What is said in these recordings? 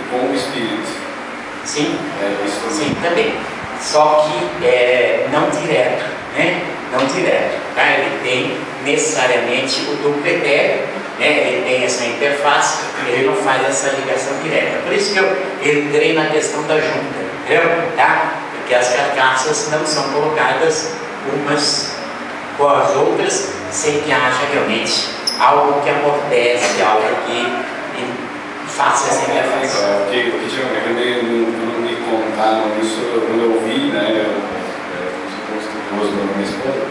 com o espírito. Sim, Isso sim, também. Só que não direto, né? Não direto. Tá? Ele tem necessariamente o duplo etérico, né? Ele tem essa interface, ele não faz essa ligação direta. Por isso que eu entrei na questão da junta, entendeu? Tá? Porque as carcaças não são colocadas umas com as outras sem que haja realmente algo que amortece, algo que faça essa interface. Quando me contaram isso, quando eu vi, né, eu sou estudioso da minha esposa,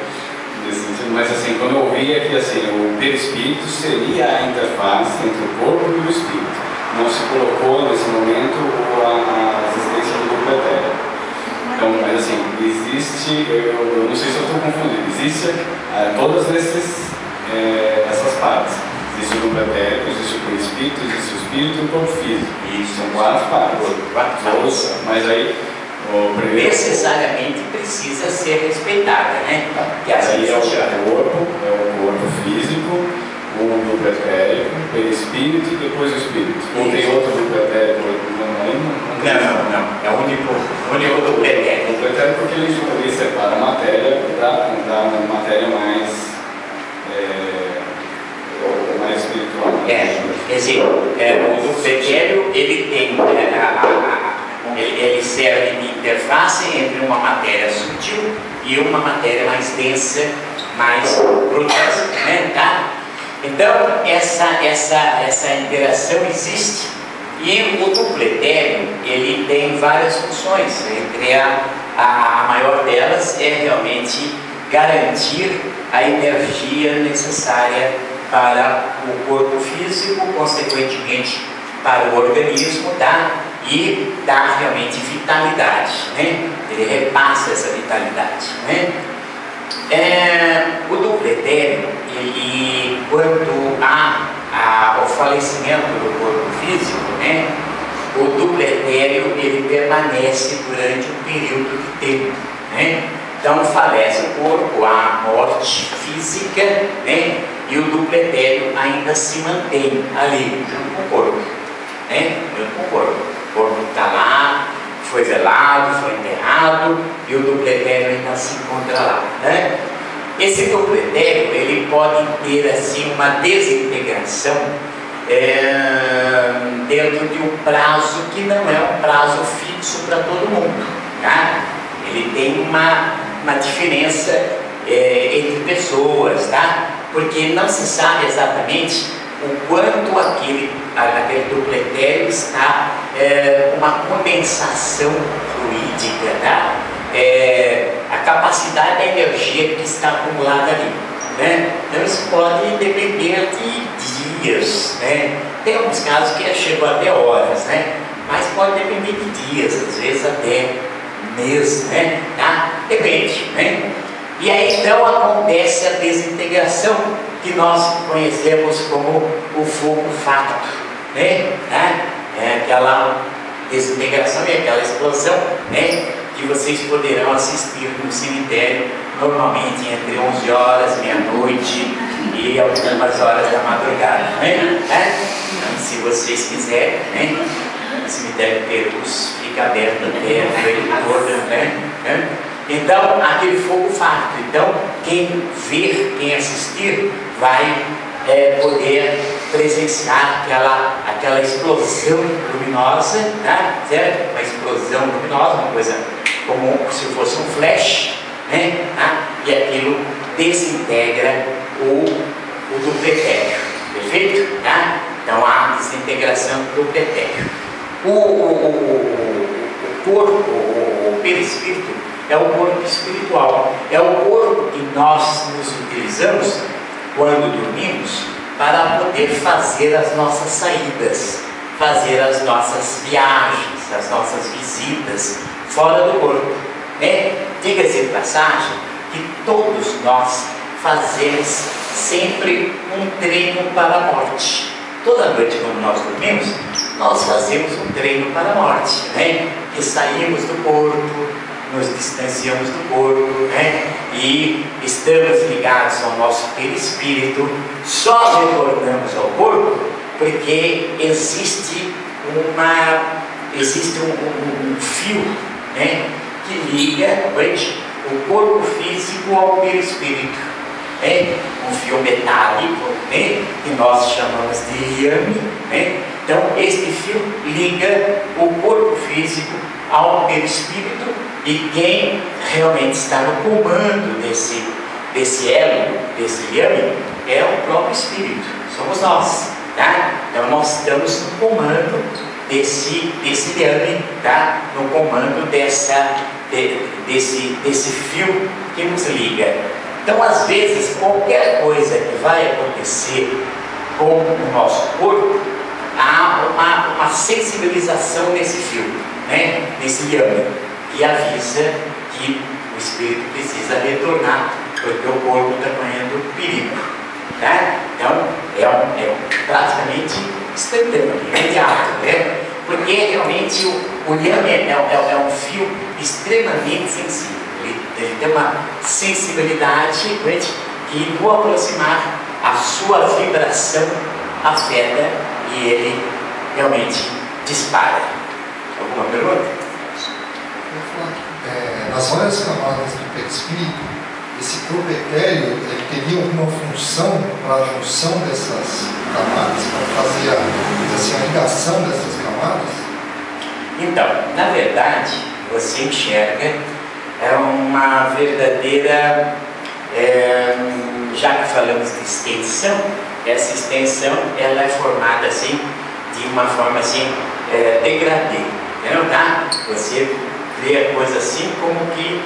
nesse sentido, mas assim, quando eu vi é que assim, o perispírito seria a interface entre o corpo e o espírito. Não se colocou nesse momento a existência do duplo etérico. Então, mas assim, existe, eu não sei se eu estou confundindo, existe todas essas partes. Existe o duplo etérico, existe o perispírito, existe o espírito e o corpo físico. Isso, são quatro partes. Mas aí, necessariamente precisa ser respeitada, né? Que aí é o corpo físico, o duplo etérico, o perispírito e depois o espírito. Ou tem outro duplo etérico? Não. É o único duplo etérico. O duplo etérico porque ele separa a matéria da matéria mais espiritual. Quer dizer, o duplo etérico ele tem ele serve de interface entre uma matéria sutil e uma matéria mais densa, mais bruta, né? Tá? Então essa interação existe e o duplo etérico ele tem várias funções. Entre a maior delas é realmente garantir a energia necessária para o corpo físico, consequentemente para o organismo, tá? E dá realmente vitalidade, né? Ele repassa essa vitalidade, né? O duplo etérico, ele, quanto ao falecimento do corpo físico, né? O duplo etérico, ele permanece durante um período de tempo, né? Então falece o corpo, a morte física, né? E o duplo etérico ainda se mantém ali, junto com o corpo, né? Junto com o corpo. O corpo está lá, foi velado, foi enterrado, e o duplo etérico ainda se encontra lá, né? Esse duplo etérico, ele pode ter assim uma desintegração dentro de um prazo que não é um prazo fixo para todo mundo, tá? Ele tem uma diferença entre pessoas, tá? Porque não se sabe exatamente o quanto aquele duplo etérico está uma condensação fluídica, tá? A capacidade da energia que está acumulada ali, né? Então isso pode depender de dias, né? Tem alguns casos que chegou até horas, né? Mas pode depender de dias, às vezes até meses, né? Tá? Depende, né? E aí então acontece a desintegração que nós conhecemos como o fogo facto, né? É aquela desintegração e aquela explosão, né? Que vocês poderão assistir no cemitério, normalmente entre 11 horas, meia-noite e algumas horas da madrugada, né? Então, se vocês quiserem, né? O cemitério Perus fica aberto até a noite toda, né? Então, aquele fogo facto. Então, quem ver, quem assistir, vai poder presenciar aquela explosão luminosa, né? Certo? Uma explosão luminosa, uma coisa como se fosse um flash, né? E aquilo desintegra o duplo etérico. Perfeito? Tá? Então, há desintegração do duplo etérico. O corpo, o perispírito, é o corpo espiritual, é o corpo que nós nos utilizamos quando dormimos para poder fazer as nossas saídas, fazer as nossas viagens, as nossas visitas fora do corpo, né? Diga-se de passagem que todos nós fazemos sempre um treino para a morte. Toda noite quando nós dormimos, nós fazemos um treino para a morte, né? Que saímos do corpo, nos distanciamos do corpo, né? E estamos ligados ao nosso perispírito, só retornamos ao corpo porque existe existe um fio, né, que liga o corpo físico ao perispírito, né? Um fio metálico, né, que nós chamamos de liame, né? Então este fio liga o corpo físico ao perispírito, e quem realmente está no comando desse elo, desse liame, é o próprio espírito, somos nós, tá? Então nós estamos no comando desse liame, tá? No comando desse fio que nos liga. Então, às vezes, qualquer coisa que vai acontecer com o nosso corpo, há uma sensibilização nesse fio, né? Nesse liame, que avisa que o espírito precisa retornar, porque o corpo está correndo perigo, tá? Então, é praticamente instantâneo, imediato, né? Porque realmente o liame é um fio extremamente sensível. Ele tem uma sensibilidade que, no aproximar, a sua vibração afeta e ele realmente dispara. Alguma pergunta? Nas várias camadas do perispírito, esse corpo etéreo teria alguma função para a junção dessas camadas, para fazer a ligação dessas camadas? Então, na verdade, você enxerga uma verdadeira, já que falamos de extensão, essa extensão ela é formada assim, de uma forma assim, degradê, não tá? Você vê a coisa assim como que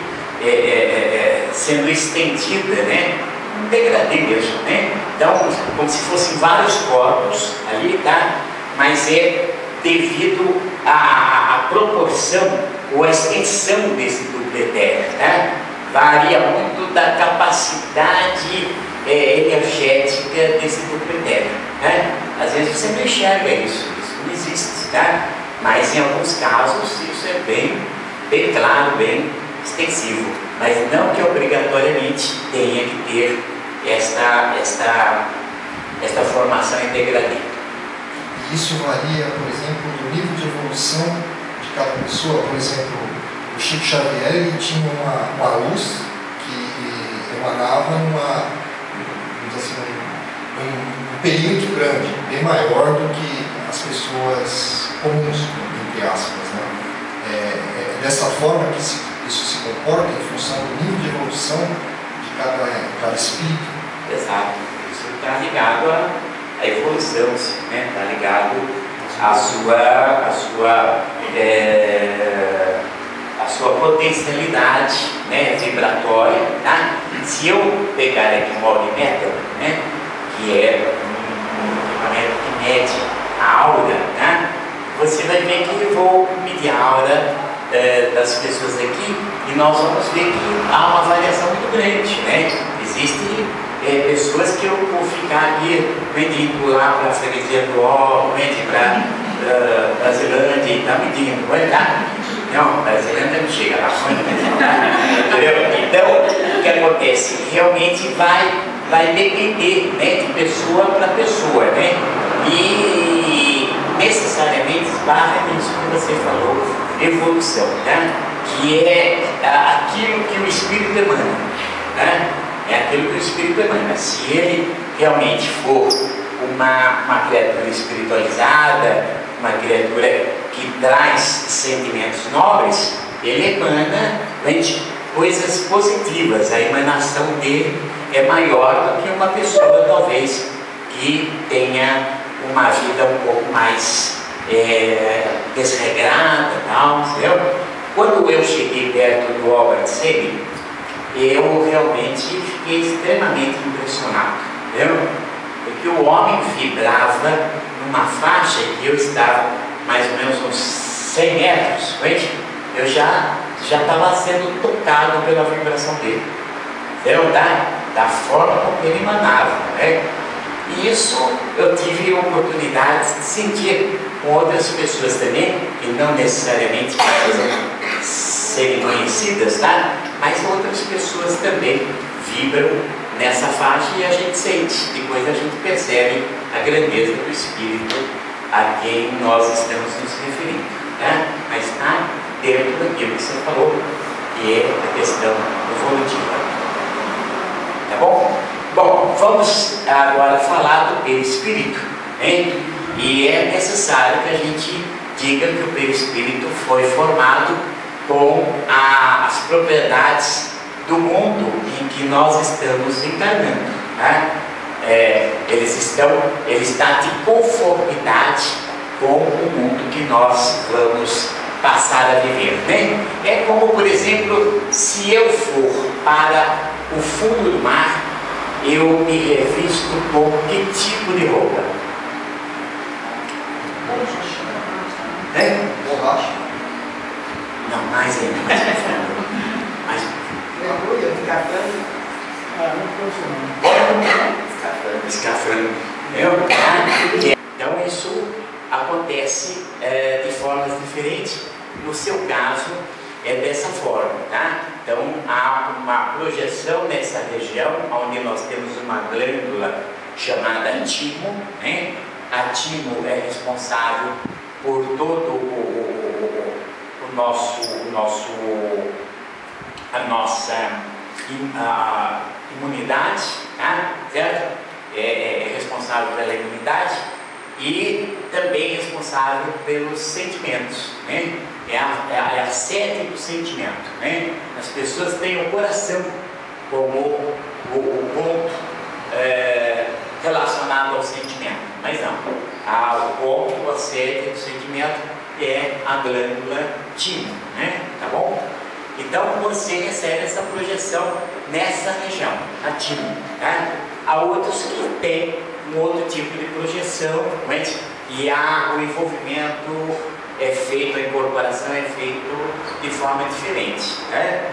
sendo estendida, né? Um degradê mesmo, né? Então, como se fossem vários corpos ali, tá? Mas é devido à proporção ou à extensão desse duplo etéreo, tá? Varia muito da capacidade energética desse duplo etéreo, né? Às vezes você não enxerga isso não existe, tá? Mas em alguns casos isso é bem claro, bem extensivo, mas não que obrigatoriamente tenha que ter esta formação em degradê. Isso varia, por exemplo, do nível de evolução de cada pessoa. Por exemplo, o Chico Xavier ele tinha uma luz que emanava um período grande, bem maior do que as pessoas comuns, entre aspas, né? É dessa forma que isso se comporta em função do nível de evolução de cada espírito. Exato, isso está ligado à evolução, né? Está ligado à sua potencialidade, né, vibratória, tá? Se eu pegar aqui um auriméter, né, que é um equipamento que mede a aura, né, você vai ver que eu vou medir a aura das pessoas aqui e nós vamos ver que há uma variação muito grande, né? Existem pessoas que eu vou ficar aqui medindo lá para a freguesia do Ó, para Brasilândia e está medindo, vai lá. Não, Brasilândia não chega lá, entendeu? Então, o que acontece? Realmente vai depender, né, de pessoa para pessoa, né? E necessariamente esbarra nisso que você falou, evolução, né? Que é aquilo que o Espírito emana, né? É aquilo que o Espírito emana. Se ele realmente for uma criatura espiritualizada, uma criatura que traz sentimentos nobres, ele emana coisas positivas. A emanação dele é maior do que uma pessoa, talvez, que tenha uma vida um pouco mais desregrada, tal, entendeu? Quando eu cheguei perto do Albert Sabin, eu realmente fiquei extremamente impressionado, entendeu? Porque o homem vibrava numa faixa que eu estava mais ou menos uns 100 metros, eu já estava sendo tocado pela vibração dele, entendeu? Da forma como ele emanava, né? E isso eu tive a oportunidade de sentir com outras pessoas também, que não necessariamente precisam serem conhecidas, tá? Mas outras pessoas também vibram nessa faixa e a gente sente, depois a gente percebe a grandeza do Espírito a quem nós estamos nos referindo, né? Mas está dentro daquilo que você falou, que é a questão evolutiva. Tá bom? Bom, vamos agora falar do perispírito, né? E é necessário que a gente diga que o perispírito foi formado com as propriedades do mundo em que nós estamos encarnando, né? Ele está de conformidade com o mundo que nós vamos passar a viver, né? É como, por exemplo, se eu for para o fundo do mar, eu me revisto com que tipo de roupa? Né? Borracha. Não, mais ainda, mais profundo. Mais escafandro. Então isso acontece de formas diferentes. No seu caso é dessa forma, tá? Então há uma projeção nessa região onde nós temos uma glândula chamada timo, né? A timo é responsável por todo a nossa imunidade, tá? Certo? É responsável pela imunidade e também responsável pelos sentimentos, né? É a sede do sentimento, né? As pessoas têm o coração como o ponto relacionado ao sentimento, mas não. O ponto, a sede do sentimento é a glândula timo, né? Tá bom? Então você recebe essa projeção nessa região, a timo, tá? Há outros que têm um outro tipo de projeção, mas, e o envolvimento é feito, a incorporação é feita de forma diferente, né?